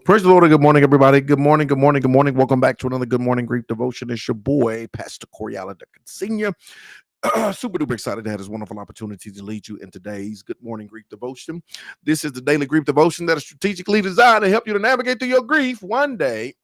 Praise the Lord and good morning, everybody. Good morning, good morning, good morning. Welcome back to another Good Morning Grief Devotion. It's your boy, Pastor Coriala Senior. Super duper excited to have this wonderful opportunity to lead you in today's Good Morning Grief Devotion. This is the daily grief devotion that is strategically designed to help you to navigate through your grief one day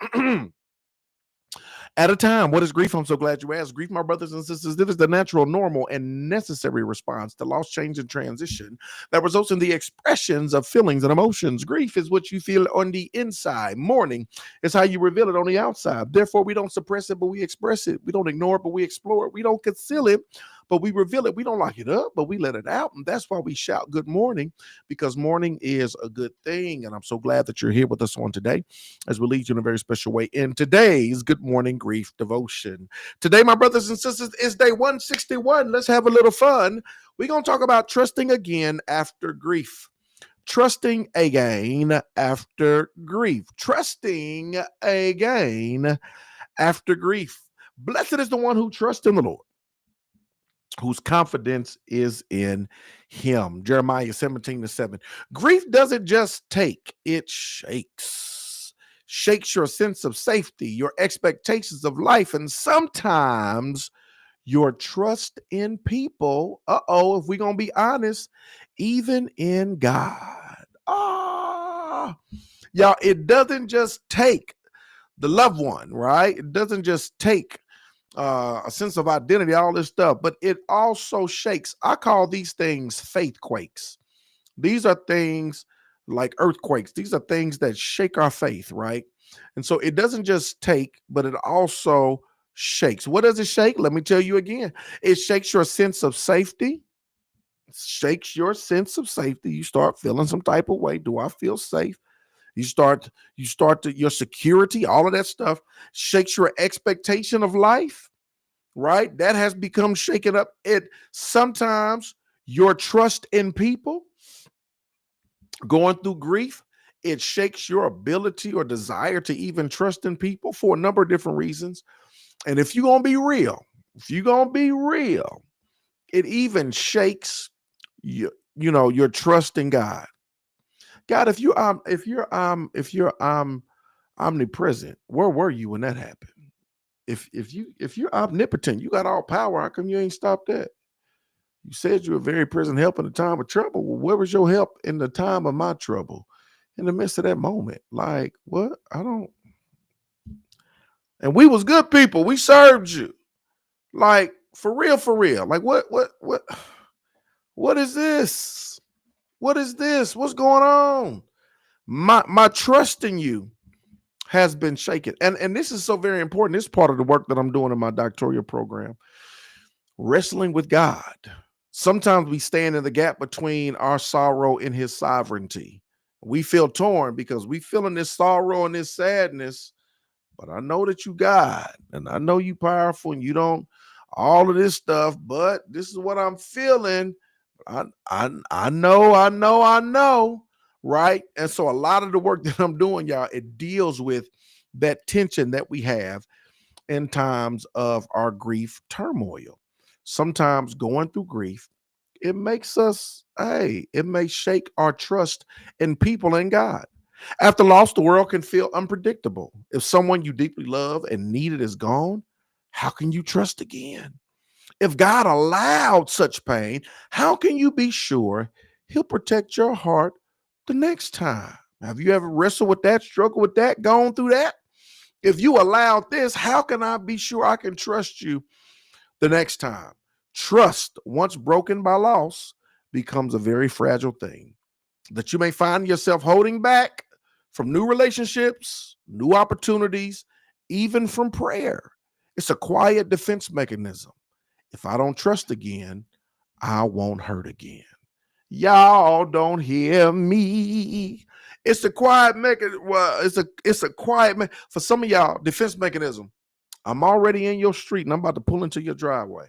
at a time. What is grief? I'm so glad you asked. Grief, my brothers and sisters, this is the natural, normal, and necessary response to loss, change, and transition that results in the expressions of feelings and emotions. Grief is what you feel on the inside. Mourning is how you reveal it on the outside. Therefore, we don't suppress it, but we express it. We don't ignore it, but we explore it. We don't conceal it, but we reveal it. We don't lock it up, but we let it out. And that's why we shout good morning, because morning is a good thing. And I'm so glad that you're here with us on today as we lead you in a very special way in today's Good Morning Grief Devotion. Today, my brothers and sisters, is day 161. Let's have a little fun. We're going to talk about trusting again after grief. Trusting again after grief. Trusting again after grief. Blessed is the one who trusts in the Lord, whose confidence is in him. Jeremiah 17:7. Grief doesn't just take, it shakes. Shakes your sense of safety, your expectations of life, and sometimes your trust in people. If we're going to be honest, even in God. Y'all, it doesn't just take the loved one, right? It doesn't just take a sense of identity, all this stuff, but it also shakes. I call these things faith quakes. These are things like earthquakes. These are things that shake our faith, right? And so it doesn't just take, but it also shakes. What does it shake? Let me tell you again. It shakes your sense of safety. Shakes your sense of safety. You start feeling some type of way. Do I feel safe? You start to your security, all of that stuff shakes your expectation of life, right? That has become shaken up. It sometimes your trust in people going through grief, it shakes your ability or desire to even trust in people for a number of different reasons. And if you're gonna be real, it even shakes your trust in God. God, if you're omnipresent, where were you when that happened? If you're omnipotent, you got all power. How come you ain't stopped that? You said you were very present help in the time of trouble. Well, where was your help in the time of my trouble? In the midst of that moment, like what? I don't. And we was good people. We served you, like for real, for real. Like what is this? What is this? What's going on? My trust in you has been shaken. And this is so very important. This is part of the work that I'm doing in my doctoral program. Wrestling with God. Sometimes we stand in the gap between our sorrow and his sovereignty. We feel torn because we feeling this sorrow and this sadness, but I know that you God, and I know you powerful, and you don't all of this stuff, but this is what I'm feeling. I know, right? And so a lot of the work that I'm doing, y'all, it deals with that tension that we have in times of our grief turmoil. Sometimes going through grief, it makes us, it may shake our trust in people and God. After loss, the world can feel unpredictable. If someone you deeply love and needed is gone, how can you trust again? If God allowed such pain, how can you be sure he'll protect your heart the next time? Have you ever wrestled with that, struggled with that, gone through that? If you allowed this, how can I be sure I can trust you the next time? Trust, once broken by loss, becomes a very fragile thing that you may find yourself holding back from new relationships, new opportunities, even from prayer. It's a quiet defense mechanism. If I don't trust again, I won't hurt again. Y'all don't hear me. It's a quiet mechanism. Well, it's a quiet for some of y'all defense mechanism. I'm already in your street and I'm about to pull into your driveway.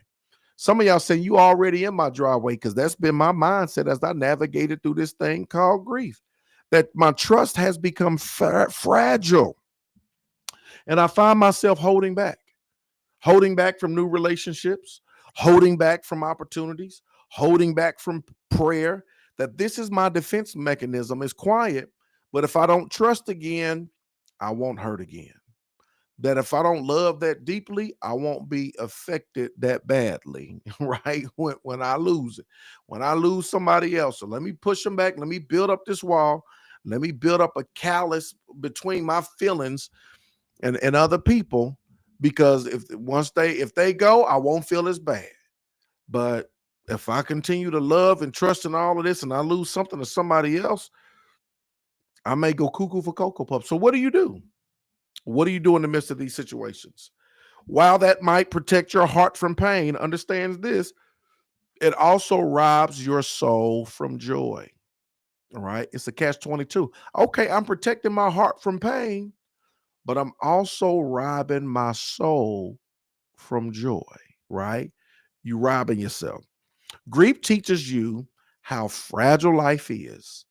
Some of y'all say you already in my driveway because that's been my mindset as I navigated through this thing called grief. That my trust has become fragile, and I find myself holding back from new relationships, holding back from opportunities, holding back from prayer. That this is my defense mechanism. It's quiet, But if I don't trust again, I won't hurt again. That if I don't love that deeply, I won't be affected that badly, right? When I lose it, when I lose somebody else. So let me push them back. Let me build up this wall. Let me build up a callus between my feelings and other people, because if they go, I won't feel as bad. But if I continue to love and trust in all of this and I lose something to somebody else, I may go cuckoo for Cocoa Puffs. So what do you do? What do you do in the midst of these situations? While that might protect your heart from pain, understands this, it also robs your soul from joy. All right. It's a catch 22. Okay, I'm protecting my heart from pain, but I'm also robbing my soul from joy, right? You robbing yourself. Grief teaches you how fragile life is,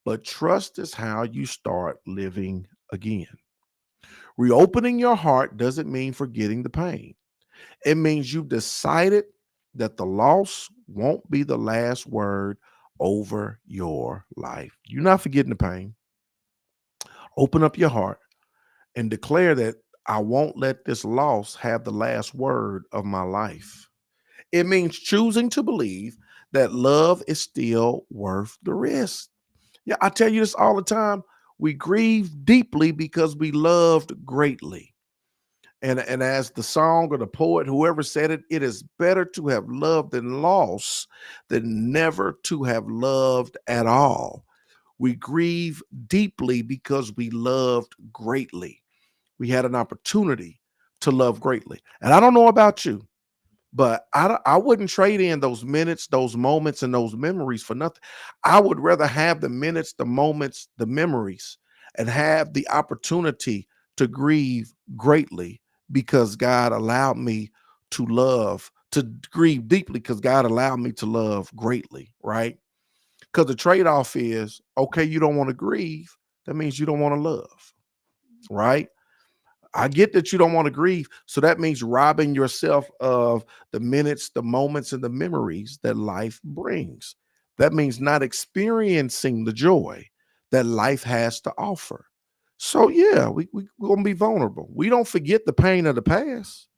but trust is how you start living again. Reopening your heart doesn't mean forgetting the pain. It means you've decided that the loss won't be the last word over your life. You're not forgetting the pain. Open up your heart and declare that I won't let this loss have the last word of my life. It means choosing to believe that love is still worth the risk. Yeah, I tell you this all the time. We grieve deeply because we loved greatly. And as the song or the poet, whoever said it, it is better to have loved and lost than never to have loved at all. We grieve deeply because we loved greatly. We had an opportunity to love greatly. And I don't know about you, but I wouldn't trade in those minutes, those moments, and those memories for nothing. I would rather have the minutes, the moments, the memories, and have the opportunity to grieve greatly because God allowed me to grieve deeply because God allowed me to love greatly, right? Because the trade off is okay, you don't want to grieve. That means you don't want to love, right? I get that you don't want to grieve. So that means robbing yourself of the minutes, the moments, and the memories that life brings. That means not experiencing the joy that life has to offer. So, yeah, we're going to be vulnerable. We don't forget the pain of the past.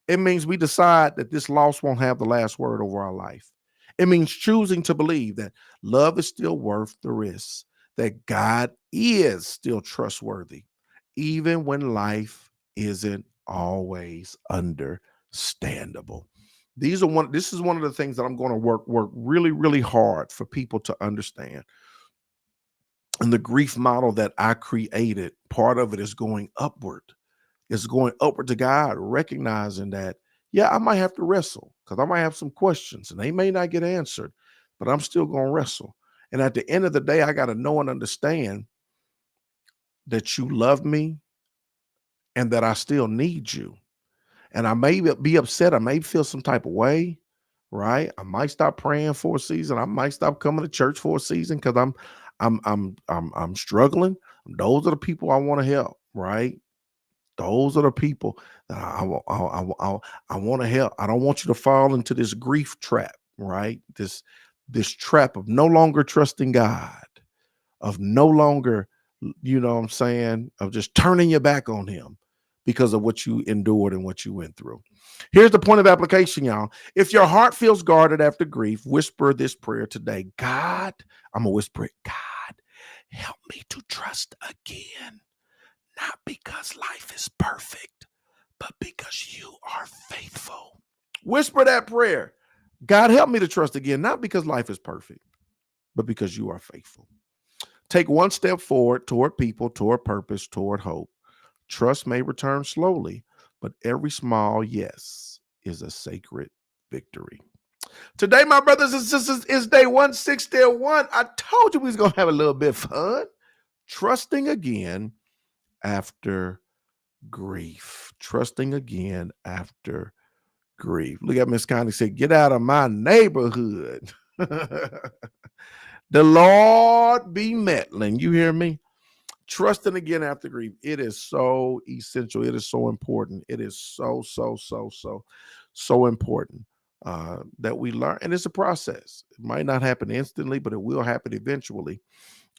It means we decide that this loss won't have the last word over our life. It means choosing to believe that love is still worth the risk, that God is still trustworthy, even when life isn't always understandable. This is one of the things that I'm going to work really, really hard for people to understand. And the grief model that I created, part of it is going upward. It's going upward to God, recognizing that, yeah, I might have to wrestle because I might have some questions and they may not get answered, but I'm still going to wrestle. And at the end of the day, I got to know and understand that you love me and that I still need you. And I may be upset. I may feel some type of way, right? I might stop praying for a season. I might stop coming to church for a season because I'm struggling. Those are the people I want to help, right? Those are the people that I want to help. I don't want you to fall into this grief trap, right? This trap of no longer trusting God, of no longer, you know what I'm saying, of just turning your back on him because of what you endured and what you went through. Here's the point of application, y'all. If your heart feels guarded after grief, whisper this prayer today. God, I'm going to whisper it. God, help me to trust again, not because life is perfect, but because you are faithful. Whisper that prayer. God, help me to trust again, not because life is perfect, but because you are faithful. Take one step forward toward people, toward purpose, toward hope. Trust may return slowly, but every small yes is a sacred victory. Today, my brothers and sisters, is day 161. I told you we was going to have a little bit of fun. Trusting again after grief. Trusting again after grief. Look at Miss Connie said, get out of my neighborhood. The Lord be meddling. You hear me? Trusting again after grief. It is so essential. It is so important. It is so important that we learn. And it's a process. It might not happen instantly, but it will happen eventually.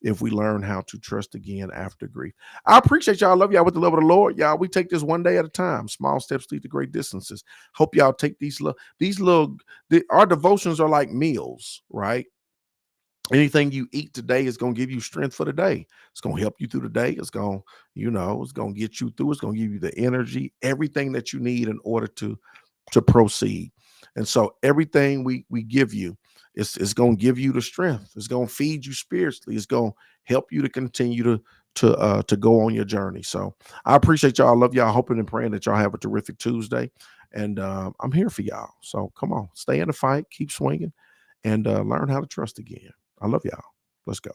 if we learn how to trust again after grief. I appreciate y'all. I love y'all with the love of the Lord. Y'all, we take this one day at a time. Small steps lead to great distances. Hope y'all take our devotions are like meals, right? Anything you eat today is going to give you strength for the day. It's going to help you through the day. It's going to get you through. It's going to give you the energy, everything that you need in order to proceed. And so everything we give you is going to give you the strength. It's going to feed you spiritually. It's going to help you to continue to go on your journey. So I appreciate y'all. I love y'all. Hoping and praying that y'all have a terrific Tuesday. And I'm here for y'all. So come on, stay in the fight, keep swinging, and learn how to trust again. I love y'all. Let's go.